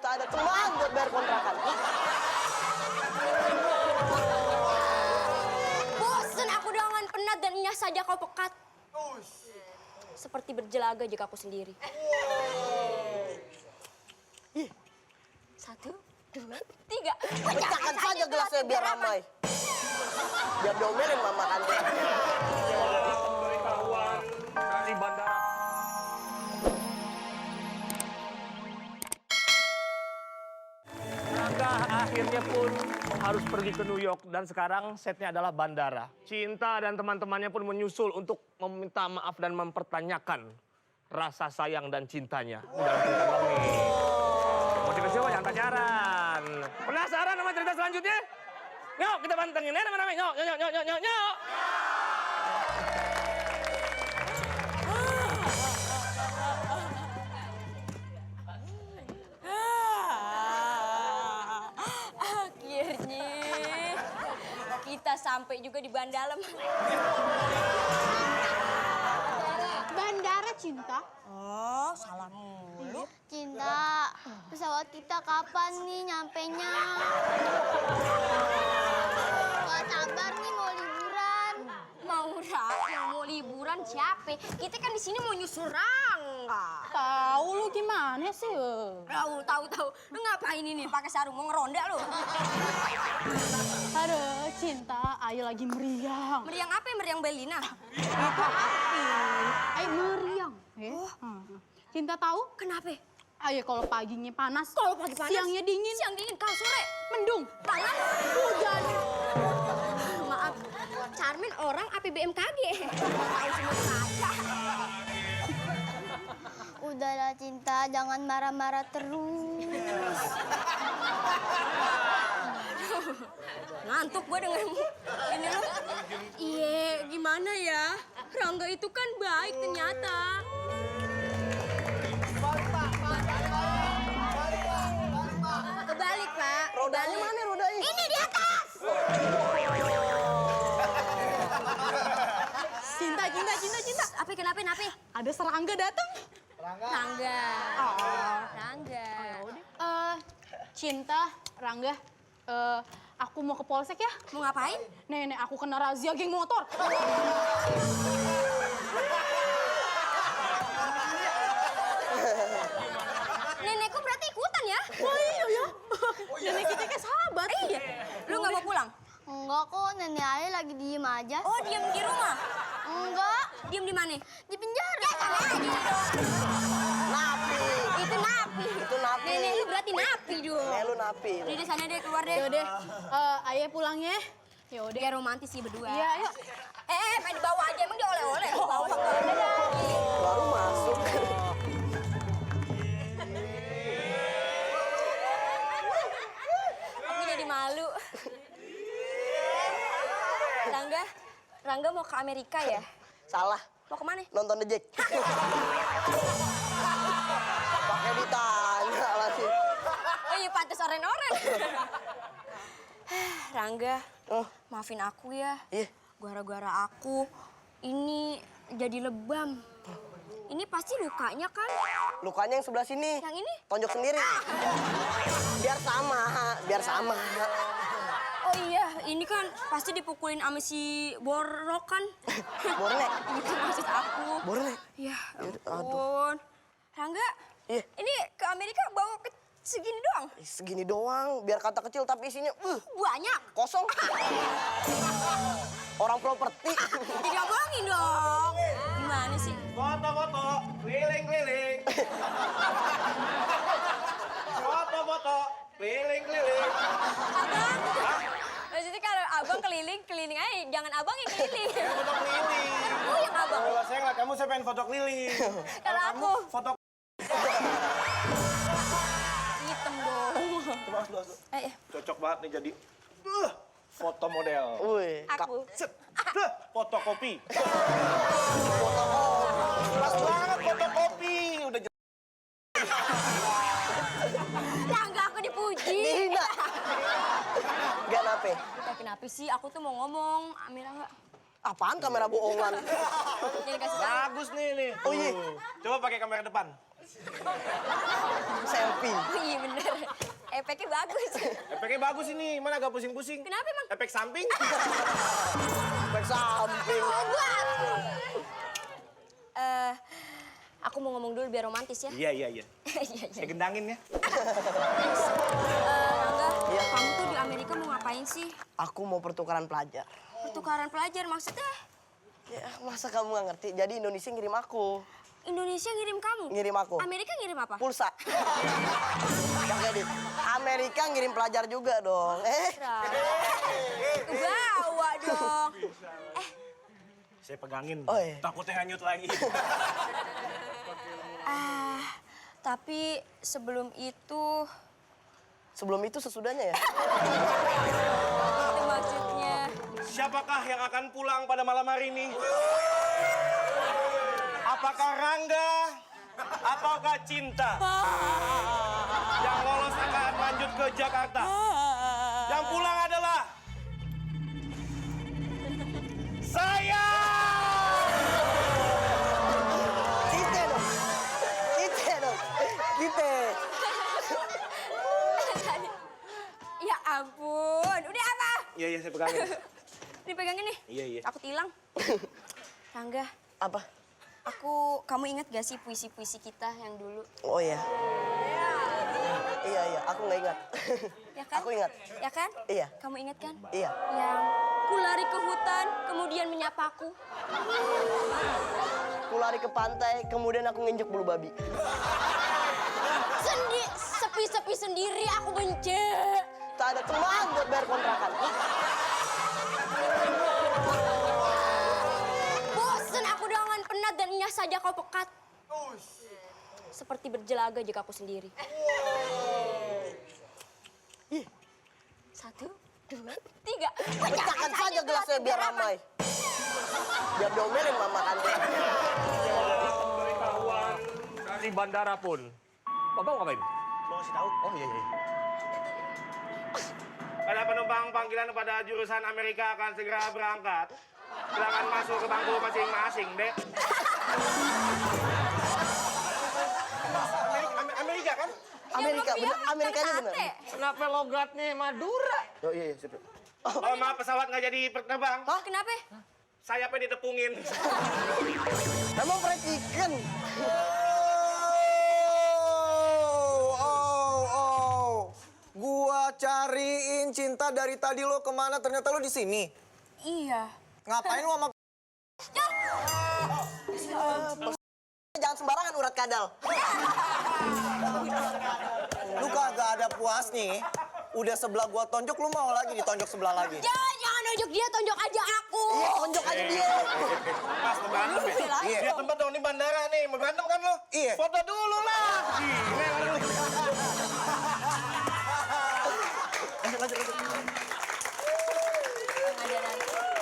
ada teman buat bayar kontrakan. Bosan aku dengan penat dan inyah saja kau pekat. Seperti berjelaga jika aku sendiri. 1, 2, 3. Pecahkan saja gelasnya biar ramai. Biar diomelin mama kan. Pemberitahuan dari bandara. Rangga akhirnya pun harus pergi ke New York dan sekarang setnya adalah bandara. Cinta dan teman-temannya pun menyusul untuk meminta maaf dan mempertanyakan rasa sayang dan cintanya. Udah cerita doang nih. Motivasi apa? Jangan pacaran. Penasaran sama cerita selanjutnya? Yuk kita pantengin ya teman-teman. Yuk, yuk, yuk, yuk, yuk, yuk. Akhirnya kita sampai juga di Bandara. Bandara Cinta? Oh, salah mulu. Cinta, pesawat kita kapan nih nyampenya? Gak sabar nih mau liburan. Mau liburan siapa? Kita kan di sini mau nyusul Rangga. Tahu lu gimana sih? Tahu. Lu ngapain ini pakai sarung mau ngeronda lu? Aduh, Cinta, ayo lagi meriang. Meriang apa? Meriang Belina. Itu api. Ayo meriang. Cinta tahu? Kenapa? Ayo kalau paginya panas, Kalau pagi panas, siangnya dingin, siang dingin, kalau sore mendung, panas, hujan. Maaf, Charmin orang api BMKG. Tahu semua saja. Udahlah Cinta, jangan marah-marah terus. Ngantuk gue dengan ini lu. Iya, gimana ya? Rangga itu kan baik ternyata. Kebalik, Pak. Rodanya mana rodanya? Ini di atas. Cinta. Apa kenapa? Ada serangga datang. Rangga. Rangga. Cinta, Rangga, aku mau ke polsek ya. Mau ngapain? Nenek aku kena razia geng motor. Nenekku berarti ikutan ya? Oh iya ya. Nenek kita kayak sahabat. Iya. Lu nggak mau pulang? Enggak kok, nenek Ali lagi diem aja. Oh, diem di rumah? Enggak, Diem di mana? di penjara. Ya, sama aja dong. Napi. Itu napi. Itu napi. Nenek lu berarti napi dong. Lu napi. Udah di sana deh, keluar deh. Yaudah, ayah pulang ya. Yaudah. Biar romantis sih berdua. Iya, ayo. Pengen dibawa aja, emang dia oleh-oleh. Bawa ke Baru masuk. Aku jadi malu. Rangga mau ke Amerika ya? Salah. Mau kemana? Nonton The Jack. Pakai ditanya lagi. Oh iya, pantas oren-oren. Rangga, maafin aku ya. Iya. Gara-gara aku, ini jadi lebam. Ini pasti lukanya kan? Lukanya yang sebelah sini. Yang ini? Tonjok sendiri. Biar sama. Oh iya, ini kan pasti dipukulin sama si Borok kan? Bornek. Itu maksud aku. Bornek. Ya Aduh. ampun. Rangga, Iya. ini ke Amerika bawa segini doang? Segini doang, biar kata kecil tapi isinya Banyak. kosong. Orang properti. Diomongin dong. Gimana sih? Foto-foto, keliling-keliling. Foto-foto, keliling-keliling. Abang? Maksudnya kalau abang keliling aja, jangan abang yang keliling. Foto keliling. Aku yang abang. Kalau saya ngeliat kamu, saya pengen foto keliling. Kalau aku, Foto. hitam dong. Coba, cocok banget nih jadi foto model. Wih, Aku. Set. Fotokopi. Pas banget fotokopi. Udah Rangga, aku dipuji. dihina. Gak nape. Kenapa sih? Aku tuh mau ngomong, Amira enggak? Apaan kamera bohongan? Jangan kasih tahu. Bagus nih. Oh iya. Coba pakai kamera depan. Selfie. Oh, iya bener. Efeknya bagus. Efeknya bagus ini, mana agak pusing-pusing. Kenapa emang? Efek samping. Efek samping. Aku mau ngomong dulu biar romantis ya. Iya. Iya, iya. Saya gendangin ya. Rangga, Iya. kamu tuh di Amerika mau ngapain sih? Aku mau pertukaran pelajar. Pertukaran pelajar maksudnya? Ya, masa kamu nggak ngerti? Jadi Indonesia ngirim aku. Indonesia ngirim kamu? Ngirim aku. Amerika ngirim apa? Pulsa. Oke, Dit. Amerika ngirim pelajar juga dong. Bawa dong. Saya pegangin. Oh, iya. Takutnya hanyut lagi. Tapi sebelum itu Sebelum itu sesudahnya ya? itu maksudnya. Siapakah yang akan pulang pada malam hari ini? Apakah Rangga? Ataukah Cinta? Yang lolos akan lanjut ke Jakarta. Yang pulang adalah saya. Kita dong. Kita dong. Kita. Ya ampun, udah apa? Iya, saya pegangin. Dipegangin nih. Iya. Takut hilang. Rangga, Apa? kamu ingat gak sih puisi-puisi kita yang dulu? Oh iya. Iya, aku nggak ingat. Ya kan? Aku ingat. Ya kan? Iya. Kamu ingat kan? Iya. Yang ku lari ke hutan, kemudian menyapaku. Aku lari ke pantai, kemudian aku nginjek bulu babi. Sepi-sepi sendiri aku benci. Tak ada teman buat bayar kontrakan. Bosen aku dengan penat dan nyah saja kau pekat. Seperti berjelaga jika aku sendiri. Satu, dua, tiga. Pecahkan saja gelasnya biar ramai. Biar diomelin mama kan. Di bandara pun. Bapak mau ngapain? Mau kasih tahu? Oh iya. Pada penumpang panggilan pada jurusan Amerika akan segera berangkat. Silakan masuk ke bangku masing-masing, Dek. Amerika kan? Amerika, bener. Amerikanya bener. Kenapa logatnya Madura? Oh iya, siap. Oh maaf, pesawat nggak jadi terbang. Hah? Kenapa? Sayapnya ditepungin. Emang fried chicken? Gua cariin Cinta dari tadi, lo kemana? Ternyata lo di sini. Iya. Ngapain lo sama... Jangan sembarangan urat kadal. Lu kagak ada puas nih. Udah sebelah gua tonjok, lu mau lagi ditonjok sebelah lagi. Jangan nunjuk dia, tonjok aja aku. Iya, tonjok aja dia. Pas mau berantem ya? Iya. Lihat tempat dong, ini bandara nih. Mau berantem kan lo? Iya. Foto dulu lah.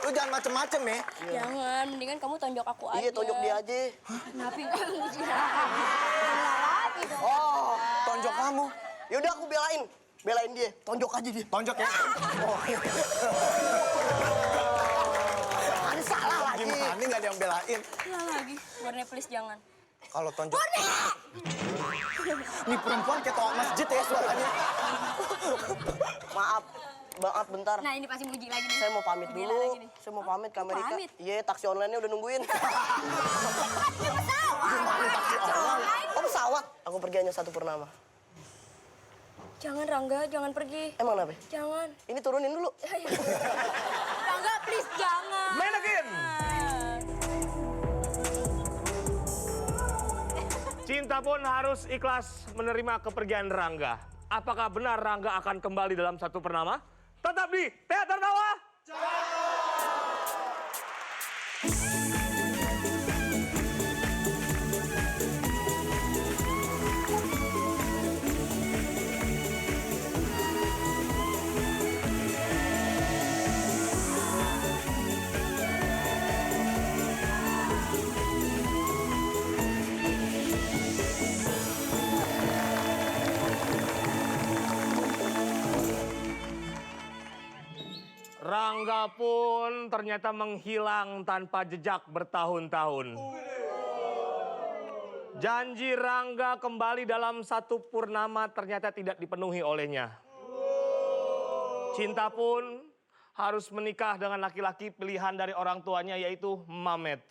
Lu jangan macem-macem ya. Jangan, mendingan kamu tonjok aku aja. Iya, tonjok dia aja. Kenapa kamu lagi dong? Oh, Tonjok kamu. yaudah aku belain. Belain dia, tonjok aja dia. Tonjok ya. Ada salah lagi. Gimana nggak ada yang belain. Salah lagi. Warna please jangan. Kalau tonjok... Nih perempuan kayak toa masjid ya suaranya. Maaf bentar. Nah ini pasti muji lagi nih. Saya mau pamit Bela dulu. lagi nih. Saya mau pamit ke Amerika. pamit? Iya, taksi online-nya udah nungguin. Pesawat. Oh, pesawat. Aku pergi hanya satu purnama. Jangan Rangga, jangan pergi. Emang kenapa? Jangan. Ini turunin dulu. Rangga please jangan. Main again. Cinta pun harus ikhlas menerima kepergian Rangga. Apakah benar Rangga akan kembali dalam satu purnama? Tetap di Teater Tawa. Rangga Rangga pun ternyata menghilang tanpa jejak bertahun-tahun. Janji Rangga kembali dalam satu purnama ternyata tidak dipenuhi olehnya. Cinta pun harus menikah dengan laki-laki pilihan dari orang tuanya yaitu Mamet.